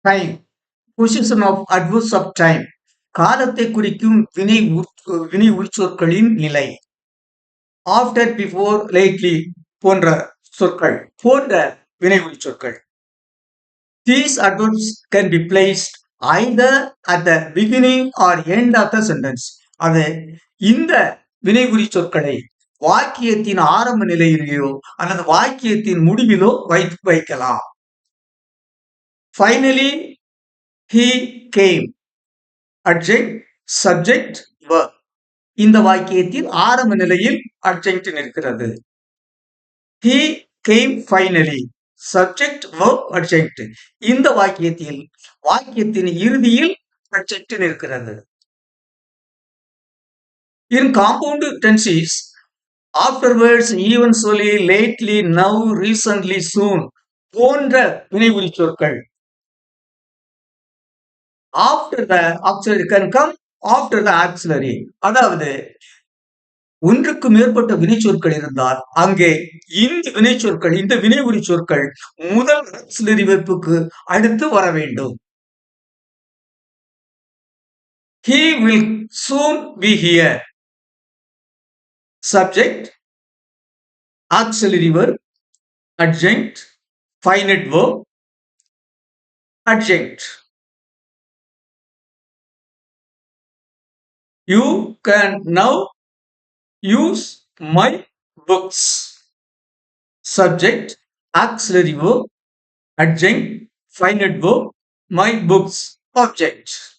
Time. Position of adverbs of time. காலத்தை குறிக்கும் வினை உரிச்சொற்களின் நிலை. ஆஃப்டர், பிஃபோர், லேட்லி போன்ற சொற்கள் போன்ற வினை உரிச்சொற்கள். These adverbs can be placed either at the beginning or end of the sentence. அது இந்த வினைகுறி சொற்களை வாக்கியத்தின் ஆரம்ப நிலையிலேயோ அல்லது வாக்கியத்தின் முடிவிலோ வைக்கலாம். Finally, he came. Adjunct, subject, verb. இந்த வாக்கியத்தில் ஆரம்ப நிலையில் adjunct நிற்கிறது. He came finally. Subject, verb, adjunct. இந்த வாக்கியத்தின் இறுதியில் adjunct நிற்கிறது. In compound tenses, afterwards, eventually, lately, now, recently, soon போன்ற வினைவுரி சொற்கள் after the auxiliary can come after the auxiliary. அதாவது ஒன்றுக்கு மேற்பட்ட வினைச்சொற்கள் இருந்தால் அங்கே இந்த வினைவுரி சொற்கள் முதல் ஆக்சிலரி வெர்புக்கு அடுத்து வர வேண்டும். He will soon be here. Subject, auxiliary verb, adjunct, finite verb, adjunct. You can now use my books. Subject, auxiliary verb, adjunct, finite verb, my books, object.